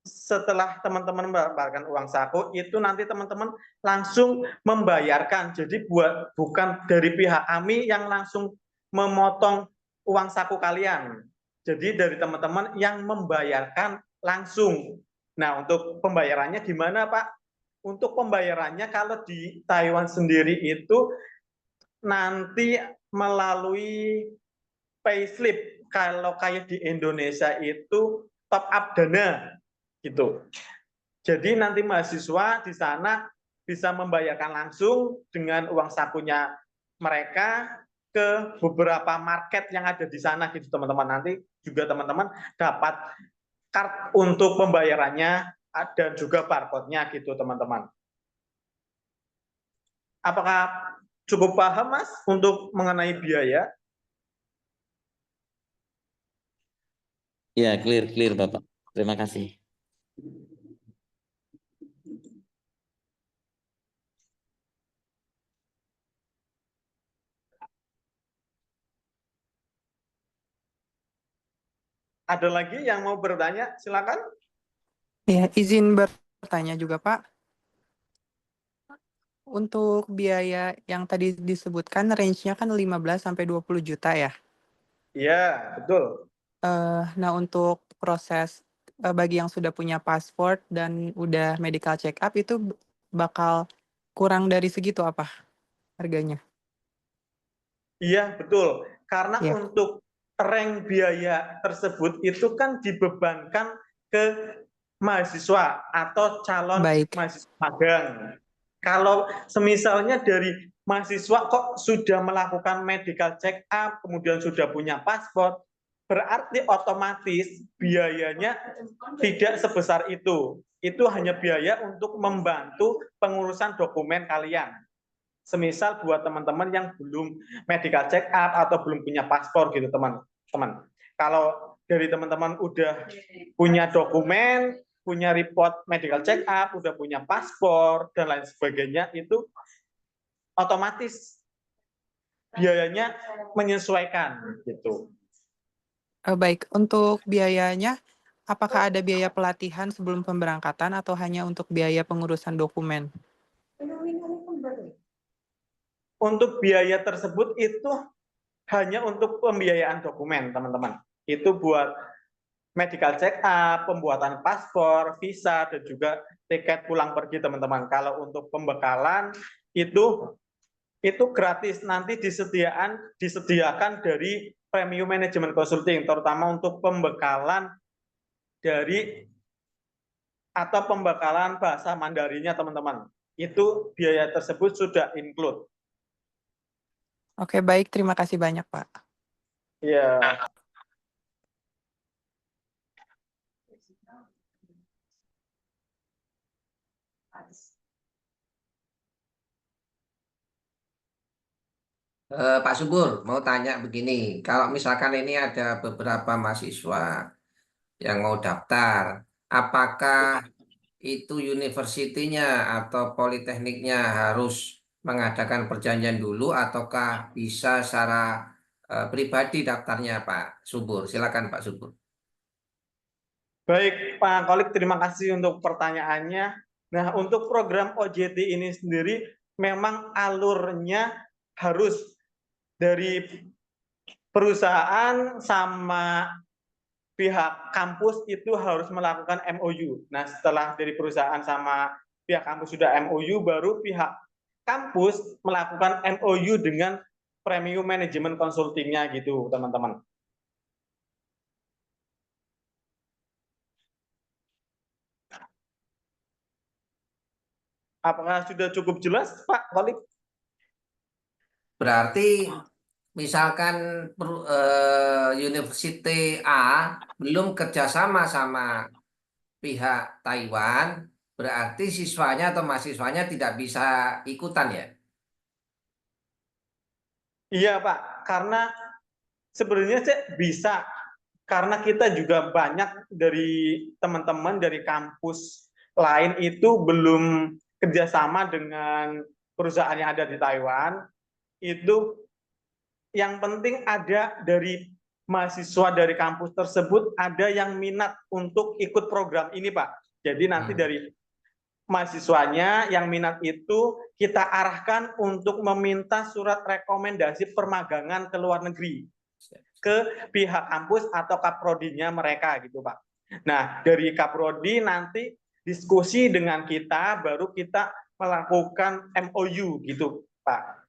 [SPEAKER 4] setelah teman-teman mendapatkan uang saku, itu nanti teman-teman langsung membayarkan. Jadi bukan dari pihak kami yang langsung memotong uang saku kalian. Jadi dari teman-teman yang membayarkan langsung. Nah, untuk pembayarannya gimana, Pak? Untuk pembayarannya kalau di Taiwan sendiri itu nanti melalui payslip. Kalau kayak di Indonesia itu top up dana gitu. Jadi nanti mahasiswa di sana bisa membayarkan langsung dengan uang sakunya mereka ke beberapa market yang ada di sana gitu teman-teman. Nanti juga teman-teman dapat card untuk pembayarannya dan juga barcode-nya gitu teman-teman. Apakah cukup paham Mas untuk mengenai biaya?
[SPEAKER 5] Ya, clear Bapak. Terima kasih.
[SPEAKER 4] Ada lagi yang mau bertanya? Silakan.
[SPEAKER 7] Ya, izin bertanya juga, Pak. Untuk biaya yang tadi disebutkan, range-nya kan 15 sampai 20 juta ya.
[SPEAKER 4] Iya, betul.
[SPEAKER 7] Nah, untuk proses bagi yang sudah punya paspor dan udah medical check up itu bakal kurang dari segitu apa harganya?
[SPEAKER 4] Iya, betul. Karena
[SPEAKER 7] Iya.
[SPEAKER 4] untuk rank biaya tersebut itu kan dibebankan ke mahasiswa atau calon
[SPEAKER 7] Baik.
[SPEAKER 4] mahasiswa magang. Kalau semisalnya dari mahasiswa kok sudah melakukan medical check up, kemudian sudah punya paspor, berarti otomatis biayanya tidak sebesar itu. Itu hanya biaya untuk membantu pengurusan dokumen kalian. Semisal buat teman-teman yang belum medical check up atau belum punya paspor gitu teman-teman. Kalau dari teman-teman udah punya dokumen, punya report medical check up, udah punya paspor dan lain sebagainya, itu otomatis biayanya menyesuaikan gitu.
[SPEAKER 7] Baik, untuk biayanya, apakah ada biaya pelatihan sebelum pemberangkatan atau hanya untuk biaya pengurusan dokumen?
[SPEAKER 4] Untuk biaya tersebut itu hanya untuk pembiayaan dokumen, teman-teman. Itu buat medical check up, pembuatan paspor, visa, dan juga tiket pulang pergi, teman-teman. Kalau untuk pembekalan itu gratis, nanti disediakan dari Premium Management Consulting, terutama untuk pembekalan dari atau pembekalan bahasa Mandarinnya, teman-teman. Itu biaya tersebut sudah include.
[SPEAKER 7] Oke, baik. Terima kasih banyak, Pak.
[SPEAKER 4] Iya.
[SPEAKER 1] Pak Subur, mau tanya begini, kalau misalkan ini ada beberapa mahasiswa yang mau daftar, apakah itu universitinya atau politekniknya harus mengadakan perjanjian dulu, ataukah bisa secara pribadi daftarnya, Pak Subur? Silakan, Pak Subur.
[SPEAKER 4] Baik, Pak Kolik, terima kasih untuk pertanyaannya. Nah, untuk program OJT ini sendiri memang alurnya harus dari perusahaan sama pihak kampus itu harus melakukan MOU. Nah, setelah dari perusahaan sama pihak kampus sudah MOU, baru pihak kampus melakukan MOU dengan Premium Management Consulting-nya gitu, teman-teman. Apakah sudah cukup jelas, Pak Kolik?
[SPEAKER 1] Berarti misalkan University A belum kerjasama sama pihak Taiwan, berarti siswanya atau mahasiswanya tidak bisa ikutan ya?
[SPEAKER 4] Iya, Pak. Karena sebenarnya sih bisa. Karena kita juga banyak dari teman-teman dari kampus lain itu belum kerjasama dengan perusahaan yang ada di Taiwan. Itu yang penting ada dari mahasiswa dari kampus tersebut ada yang minat untuk ikut program ini, Pak. Jadi nanti dari mahasiswanya yang minat itu kita arahkan untuk meminta surat rekomendasi permagangan ke luar negeri ke pihak kampus atau kaprodinya mereka gitu, Pak. Nah, dari kaprodi nanti diskusi dengan kita baru kita melakukan MOU gitu, Pak.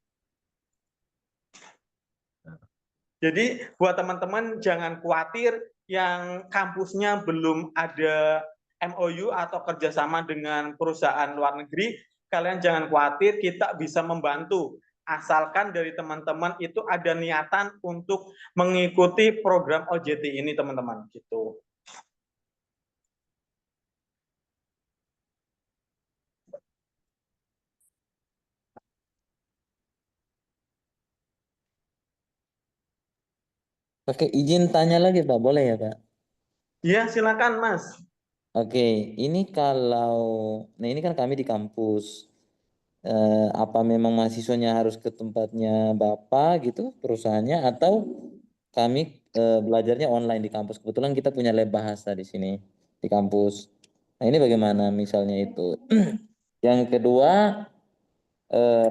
[SPEAKER 4] Jadi buat teman-teman jangan khawatir yang kampusnya belum ada MOU atau kerjasama dengan perusahaan luar negeri, kalian jangan khawatir, kita bisa membantu. Asalkan dari teman-teman itu ada niatan untuk mengikuti program OJT ini, teman-teman. Gitu.
[SPEAKER 5] Pakai izin tanya lagi Pak, boleh ya Pak?
[SPEAKER 4] Ya, silakan Mas.
[SPEAKER 5] Oke, ini nah ini kan kami di kampus. Apa memang mahasiswanya harus ke tempatnya Bapak gitu, perusahaannya, atau kami belajarnya online di kampus? Kebetulan kita punya lab bahasa di sini di kampus. Nah ini bagaimana misalnya itu? Yang kedua,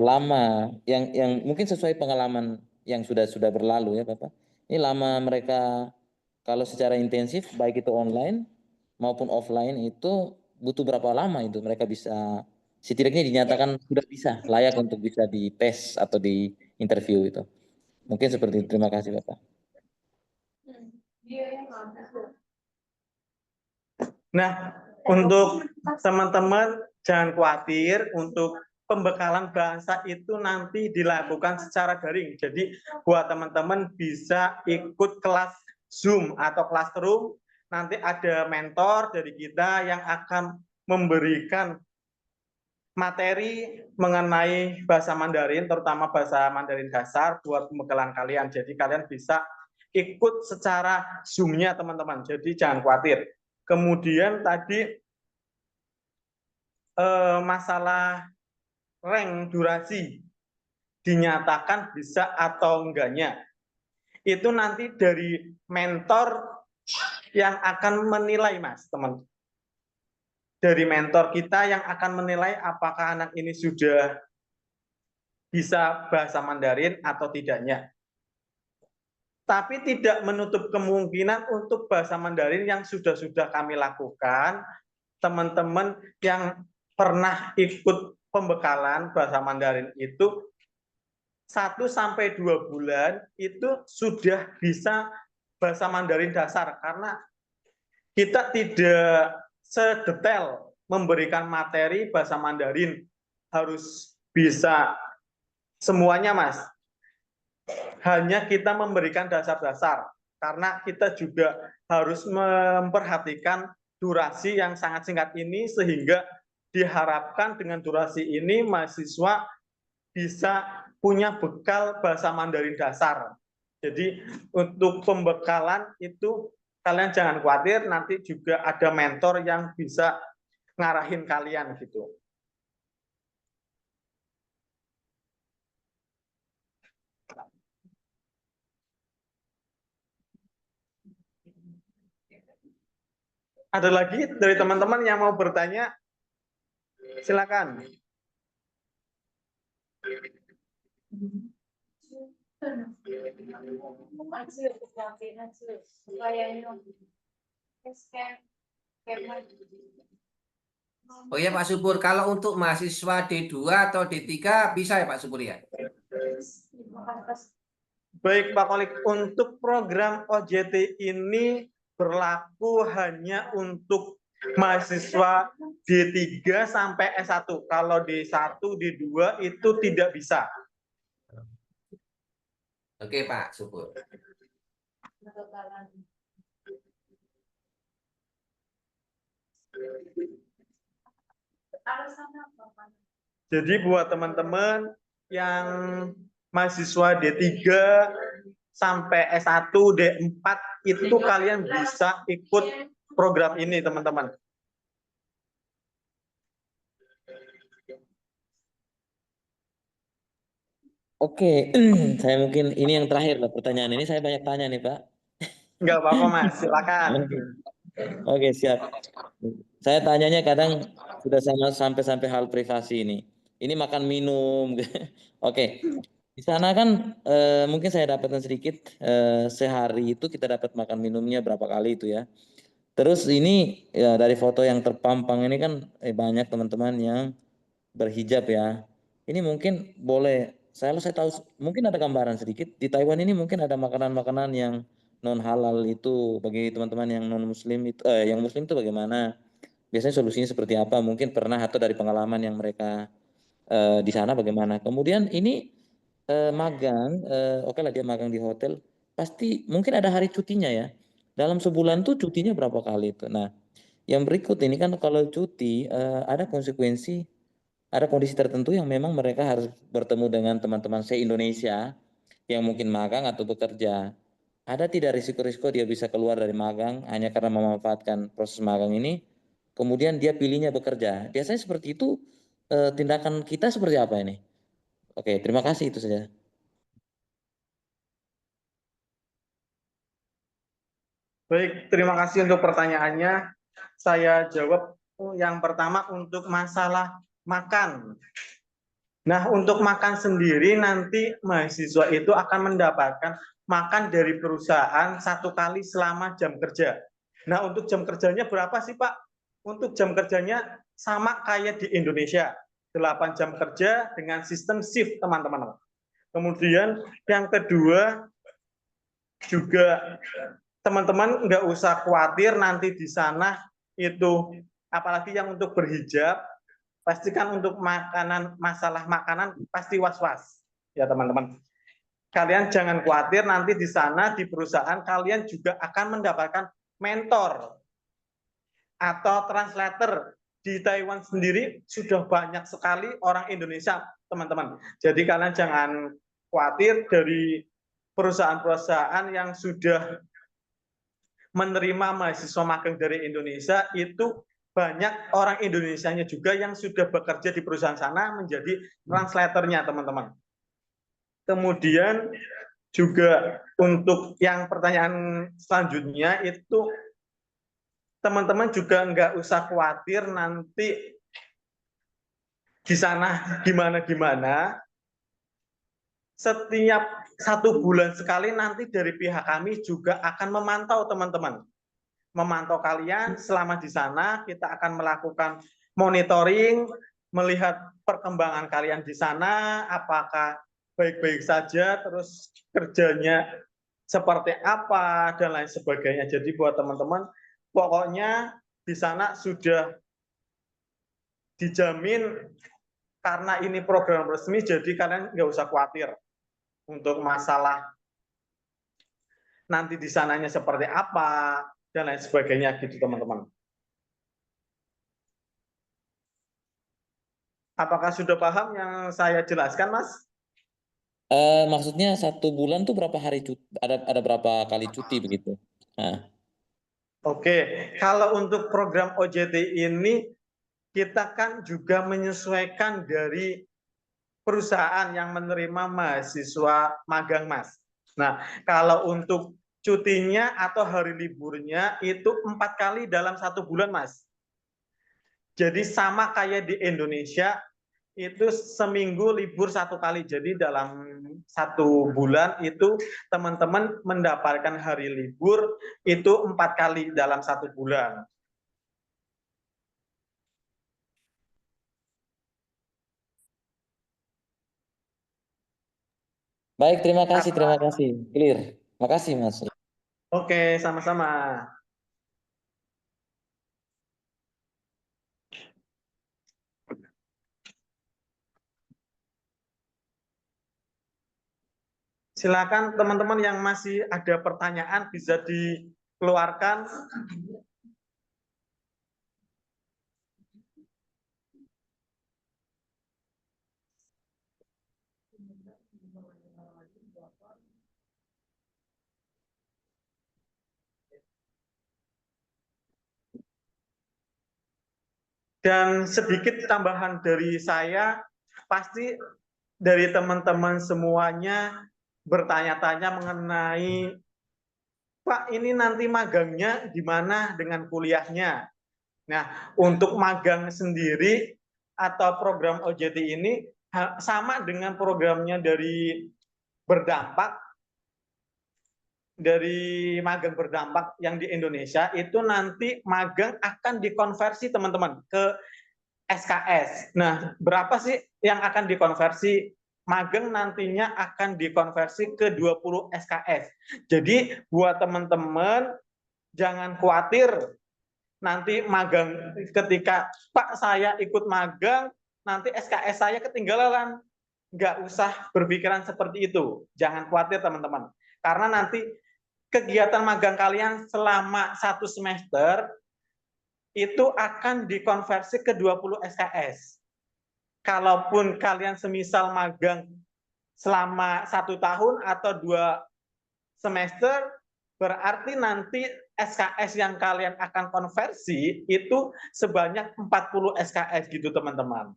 [SPEAKER 5] lama yang mungkin sesuai pengalaman yang sudah berlalu ya Bapak. Ini lama mereka kalau secara intensif baik itu online maupun offline itu butuh berapa lama itu mereka bisa setidaknya dinyatakan sudah bisa layak untuk bisa dites atau di interview itu. Mungkin seperti itu. Terima kasih Bapak.
[SPEAKER 4] Nah, untuk teman-teman jangan khawatir, untuk pembekalan bahasa itu nanti dilakukan secara daring. Jadi buat teman-teman bisa ikut kelas Zoom atau Classroom, nanti ada mentor dari kita yang akan memberikan materi mengenai bahasa Mandarin, terutama bahasa Mandarin dasar buat pembekalan kalian. Jadi kalian bisa ikut secara Zoom-nya teman-teman. Jadi jangan khawatir. Kemudian tadi masalah rank durasi dinyatakan bisa atau enggaknya. Itu nanti dari mentor yang akan menilai, Mas, teman. Dari mentor kita yang akan menilai apakah anak ini sudah bisa bahasa Mandarin atau tidaknya. Tapi tidak menutup kemungkinan untuk bahasa Mandarin yang sudah kami lakukan, teman-teman yang pernah ikut pembekalan bahasa Mandarin itu 1 sampai 2 bulan itu sudah bisa bahasa Mandarin dasar, karena kita tidak sedetail memberikan materi bahasa Mandarin, harus bisa semuanya Mas. Hanya kita memberikan dasar-dasar, karena kita juga harus memperhatikan durasi yang sangat singkat ini, sehingga diharapkan dengan durasi ini mahasiswa bisa punya bekal bahasa Mandarin dasar. Jadi untuk pembekalan itu kalian jangan khawatir, nanti juga ada mentor yang bisa ngarahin kalian gitu. Ada lagi dari teman-teman yang mau bertanya? Silakan.
[SPEAKER 1] Oh ya Pak Subur, kalau untuk mahasiswa D2 atau D3 bisa ya Pak Subur ya?
[SPEAKER 4] Baik Pak Kolik, untuk program OJT ini berlaku hanya untuk mahasiswa D3 sampai S1. Kalau D1, D2 itu tidak bisa.
[SPEAKER 1] Oke Pak Subur.
[SPEAKER 4] Jadi buat teman-teman yang mahasiswa D3 sampai S1, D4 itu kalian bisa ikut program ini, teman-teman.
[SPEAKER 5] Oke, saya mungkin ini yang terakhir lah pertanyaan ini, saya banyak tanya nih Pak.
[SPEAKER 4] Enggak apa-apa Mas, silakan.
[SPEAKER 5] Oke, siap. Saya tanyanya kadang sudah sampai hal privasi ini. Ini makan minum. Oke. Di sana kan mungkin saya dapatkan sedikit sehari itu kita dapat makan minumnya berapa kali itu ya. Terus ini ya dari foto yang terpampang ini kan banyak teman-teman yang berhijab ya. Ini mungkin boleh saya tahu mungkin ada gambaran sedikit di Taiwan ini, mungkin ada makanan-makanan yang non halal itu bagi teman-teman yang non muslim itu yang muslim itu bagaimana? Biasanya solusinya seperti apa? Mungkin pernah atau dari pengalaman yang mereka di sana bagaimana? Kemudian ini magang, oke lah dia magang di hotel, pasti mungkin ada hari cutinya ya. Dalam sebulan tuh cutinya berapa kali itu? Nah, yang berikut ini kan kalau cuti ada konsekuensi, ada kondisi tertentu yang memang mereka harus bertemu dengan teman-teman se-Indonesia yang mungkin magang atau bekerja. Ada tidak risiko-risiko dia bisa keluar dari magang hanya karena memanfaatkan proses magang ini, kemudian dia pilihnya bekerja. Biasanya seperti itu, tindakan kita seperti apa ini? Oke, terima kasih itu saja.
[SPEAKER 4] Baik, terima kasih untuk pertanyaannya. Saya jawab yang pertama untuk masalah makan. Nah, untuk makan sendiri nanti mahasiswa itu akan mendapatkan makan dari perusahaan 1 kali selama jam kerja. Nah, untuk jam kerjanya berapa sih, Pak? Untuk jam kerjanya sama kayak di Indonesia, 8 jam kerja dengan sistem shift, teman-teman. Kemudian yang kedua juga teman-teman nggak usah khawatir nanti di sana itu, apalagi yang untuk berhijab, pastikan untuk makanan, masalah makanan pasti was-was ya teman-teman. Kalian jangan khawatir, nanti di sana di perusahaan kalian juga akan mendapatkan mentor atau translator. Di Taiwan sendiri sudah banyak sekali orang Indonesia, teman-teman. Jadi kalian jangan khawatir, dari perusahaan-perusahaan yang sudah menerima mahasiswa magang dari Indonesia itu banyak orang Indonesianya juga yang sudah bekerja di perusahaan sana menjadi translatornya, teman-teman. Kemudian juga untuk yang pertanyaan selanjutnya itu, teman-teman juga nggak usah khawatir nanti di sana gimana-gimana. Setiap 1 bulan sekali nanti dari pihak kami juga akan memantau teman-teman. Memantau kalian selama di sana, kita akan melakukan monitoring, melihat perkembangan kalian di sana, apakah baik-baik saja, terus kerjanya seperti apa, dan lain sebagainya. Jadi buat teman-teman, pokoknya di sana sudah dijamin, karena ini program resmi, jadi kalian nggak usah khawatir untuk masalah nanti di sananya seperti apa, dan lain sebagainya gitu teman-teman. Apakah sudah paham yang saya jelaskan, Mas?
[SPEAKER 5] Maksudnya 1 bulan tuh berapa hari cuti? Ada berapa kali cuti begitu? Nah.
[SPEAKER 4] Oke, kalau untuk program OJT ini kita kan juga menyesuaikan dari perusahaan yang menerima mahasiswa magang, Mas. Nah, kalau untuk cutinya atau hari liburnya itu 4 kali dalam 1 bulan, Mas. Jadi sama kayak di Indonesia, itu seminggu libur 1 kali. Jadi dalam 1 bulan itu teman-teman mendapatkan hari libur itu 4 kali dalam 1 bulan.
[SPEAKER 5] Baik, terima kasih. Clear. Makasih, Mas.
[SPEAKER 4] Oke, sama-sama. Silakan teman-teman yang masih ada pertanyaan bisa dikeluarkan. Dan sedikit tambahan dari saya, pasti dari teman-teman semuanya bertanya-tanya mengenai, Pak, ini nanti magangnya gimana dengan kuliahnya? Nah, untuk magang sendiri atau program OJT ini sama dengan programnya dari berdampak, dari magang berdampak yang di Indonesia, itu nanti magang akan dikonversi teman-teman ke SKS. Nah, berapa sih yang akan dikonversi? magang nantinya akan dikonversi ke 20 SKS. Jadi buat teman-teman jangan khawatir nanti magang ketika Pak saya ikut magang nanti SKS saya ketinggalan. Nggak usah berpikiran seperti itu. Jangan khawatir teman-teman. Karena nanti kegiatan magang kalian selama 1 semester itu akan dikonversi ke 20 SKS. Kalaupun kalian semisal magang selama 1 tahun atau 2 semester, berarti nanti SKS yang kalian akan konversi itu sebanyak 40 SKS gitu teman-teman.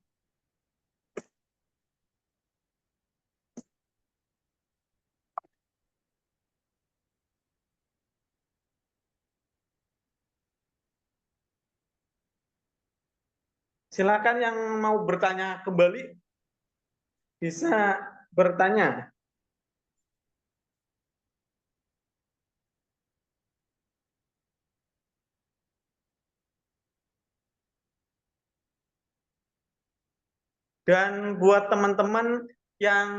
[SPEAKER 4] Silakan yang mau bertanya kembali bisa bertanya. Dan buat teman-teman yang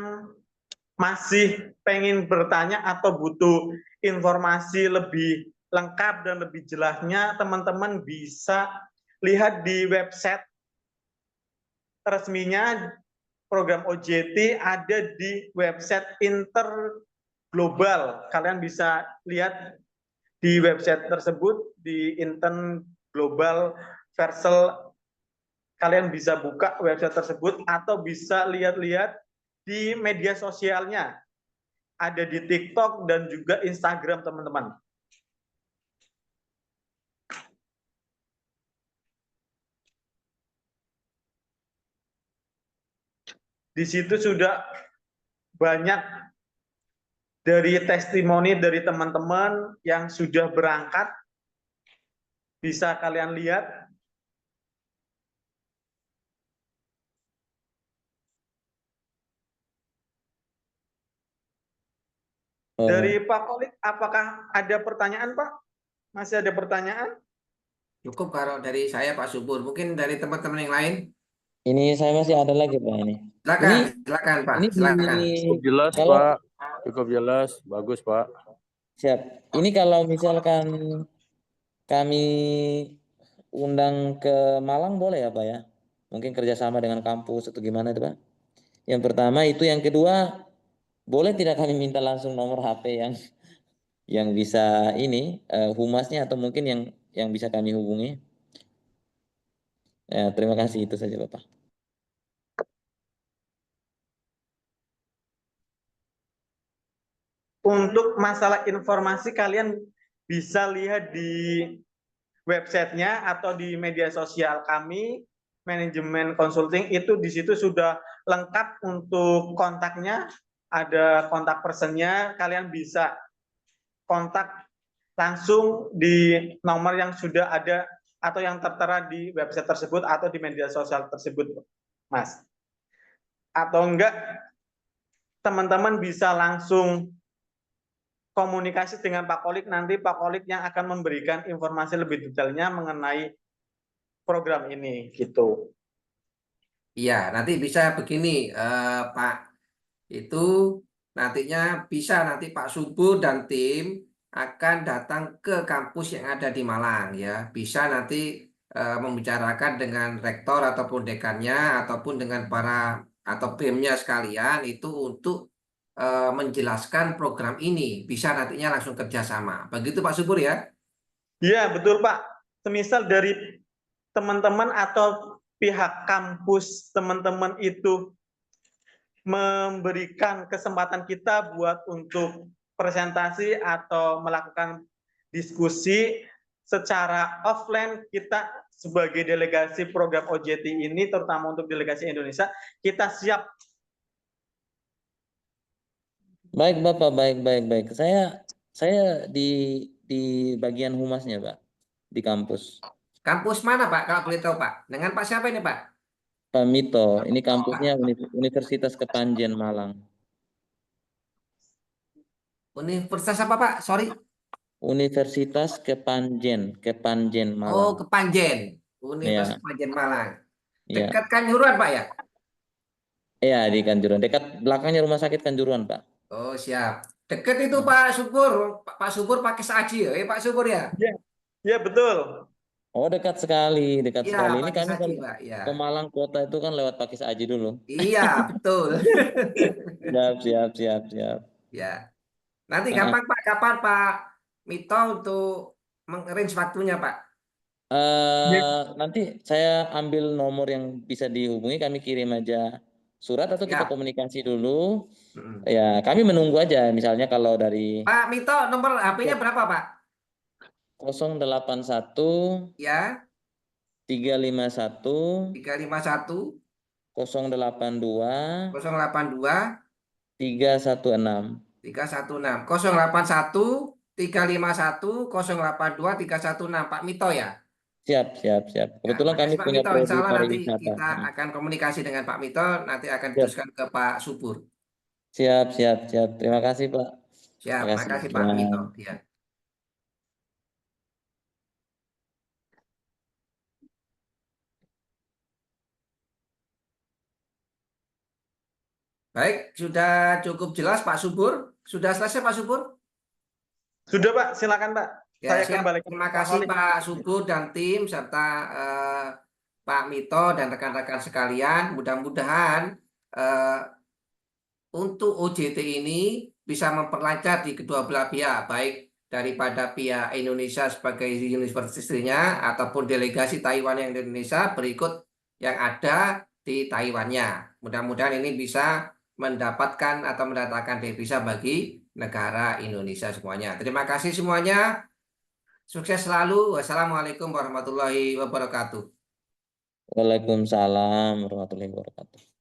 [SPEAKER 4] masih pengen bertanya atau butuh informasi lebih lengkap dan lebih jelasnya, teman-teman bisa lihat di website resminya program OJT ada di website Interglobal. Kalian bisa lihat di website tersebut di Interglobal Versal. Kalian bisa buka website tersebut atau bisa lihat-lihat di media sosialnya. Ada di TikTok dan juga Instagram, teman-teman. Di situ sudah banyak dari testimoni dari teman-teman yang sudah berangkat. Bisa kalian lihat. Dari Pak Kolik, apakah ada pertanyaan, Pak? Masih ada pertanyaan?
[SPEAKER 1] Cukup kalau dari saya Pak Subur. Mungkin dari teman-teman yang lain.
[SPEAKER 5] Ini saya masih ada lagi Pak ini.
[SPEAKER 1] Silakan Pak.
[SPEAKER 5] Ini
[SPEAKER 1] Silakan.
[SPEAKER 6] Cukup jelas
[SPEAKER 5] kalau
[SPEAKER 6] Pak, cukup jelas, bagus Pak.
[SPEAKER 5] siap. Ini kalau misalkan kami undang ke Malang boleh ya Pak ya? Mungkin kerjasama dengan kampus atau gimana itu Pak? Yang pertama itu, yang kedua boleh tidak kami minta langsung nomor HP yang bisa ini humasnya atau mungkin yang bisa kami hubungi? Ya, terima kasih itu saja Bapak.
[SPEAKER 4] Untuk masalah informasi kalian bisa lihat di websitenya atau di media sosial kami, manajemen konsulting itu di situ sudah lengkap untuk kontaknya, ada kontak personnya, kalian bisa kontak langsung di nomor yang sudah ada atau yang tertera di website tersebut atau di media sosial tersebut, Mas. Atau enggak, teman-teman bisa langsung komunikasi dengan Pak Kolik, nanti Pak Kolik yang akan memberikan informasi lebih detailnya mengenai program ini, gitu.
[SPEAKER 1] Iya, nanti bisa begini Pak. Itu nantinya bisa nanti Pak Subur dan tim akan datang ke kampus yang ada di Malang ya. Bisa nanti membicarakan dengan rektor ataupun dekannya ataupun dengan para atau BEM-nya sekalian itu untuk menjelaskan program ini. Bisa nantinya langsung kerjasama. Begitu Pak Subur ya?
[SPEAKER 4] Iya, betul Pak. Semisal dari teman-teman atau pihak kampus teman-teman itu memberikan kesempatan kita buat untuk presentasi atau melakukan diskusi secara offline, kita sebagai delegasi program OJT ini, terutama untuk delegasi Indonesia, kita siap.
[SPEAKER 5] Baik Bapak, baik. Saya di bagian humasnya Pak, di kampus.
[SPEAKER 1] Kampus mana Pak kalau boleh tahu Pak? Dengan Pak siapa ini Pak?
[SPEAKER 5] Pak Mito, ini kampusnya Universitas Kepanjen Malang.
[SPEAKER 1] Universitas apa Pak? Sorry.
[SPEAKER 5] Universitas Kepanjen Malang.
[SPEAKER 1] Oh, Kepanjen. Universitas
[SPEAKER 5] Ya.
[SPEAKER 1] Kepanjen Malang.
[SPEAKER 5] Ya.
[SPEAKER 1] Dekat Kanjuruhan Pak ya?
[SPEAKER 5] Iya, di Kanjuruhan. Dekat belakangnya rumah sakit Kanjuruhan, Pak.
[SPEAKER 1] Oh, siap. Deket itu Pak Subur. Pak Subur pakai saji ya, Pak Subur ya?
[SPEAKER 4] Iya, iya betul.
[SPEAKER 5] Oh, dekat sekali, dekat
[SPEAKER 1] Iya,
[SPEAKER 5] sekali. Ini
[SPEAKER 1] pakai
[SPEAKER 5] kami
[SPEAKER 1] saji,
[SPEAKER 5] kalau
[SPEAKER 1] Pak. Ya.
[SPEAKER 5] ke Malang Kota itu kan lewat Pakis Aji dulu.
[SPEAKER 1] Iya, betul.
[SPEAKER 5] Siap, siap, siap, siap.
[SPEAKER 1] Ya. Nanti
[SPEAKER 5] Ah,
[SPEAKER 1] kapan Pak Mito untuk mengarrange waktunya, Pak?
[SPEAKER 4] Iya.
[SPEAKER 5] nanti saya ambil nomor yang bisa dihubungi, kami kirim aja surat atau kita
[SPEAKER 1] Ya.
[SPEAKER 5] komunikasi dulu.
[SPEAKER 1] Mm-mm.
[SPEAKER 5] Ya, kami menunggu aja. Misalnya kalau dari
[SPEAKER 1] Pak Mito, nomor HP-nya berapa, Pak?
[SPEAKER 5] 081
[SPEAKER 1] Ya,
[SPEAKER 5] 351
[SPEAKER 1] 351
[SPEAKER 5] 082
[SPEAKER 1] 082
[SPEAKER 5] 316.
[SPEAKER 1] 316 081 351 082 316 Pak Mito ya.
[SPEAKER 5] Siap, siap, siap.
[SPEAKER 1] Ya,
[SPEAKER 5] Kebetulan kami
[SPEAKER 1] makasih Pak
[SPEAKER 5] punya
[SPEAKER 1] Mito. Insya
[SPEAKER 5] prodi
[SPEAKER 1] Allah nanti
[SPEAKER 5] pariwisata.
[SPEAKER 1] kita akan komunikasi dengan Pak Mito, nanti akan
[SPEAKER 5] Siap,
[SPEAKER 1] diteruskan ke Pak Subur.
[SPEAKER 5] siap, siap, siap. Terima kasih, Pak.
[SPEAKER 1] Siap,
[SPEAKER 5] Terima kasih.
[SPEAKER 1] makasih Pak
[SPEAKER 5] Ya.
[SPEAKER 1] Mito. Ya. Baik, sudah cukup jelas Pak Subur. Sudah selesai Pak Subur?
[SPEAKER 4] Sudah Pak, silakan Pak.
[SPEAKER 1] Ya,
[SPEAKER 4] Saya
[SPEAKER 1] siap.
[SPEAKER 4] kembali ke
[SPEAKER 1] Terima
[SPEAKER 4] Pak
[SPEAKER 1] kasih
[SPEAKER 4] Holi.
[SPEAKER 1] Pak Subur dan tim serta Pak Mito dan rekan-rekan sekalian. Mudah-mudahan eh, untuk OJT ini bisa memperlancar di kedua belah pihak, baik daripada pihak Indonesia sebagai universitasnya ataupun delegasi Taiwan yang di Indonesia berikut yang ada di Taiwannya. Mudah-mudahan ini bisa mendapatkan atau mendatangkan devisa bagi negara Indonesia semuanya. Terima kasih semuanya. Sukses selalu. Wassalamualaikum warahmatullahi wabarakatuh.
[SPEAKER 5] Waalaikumsalam warahmatullahi wabarakatuh.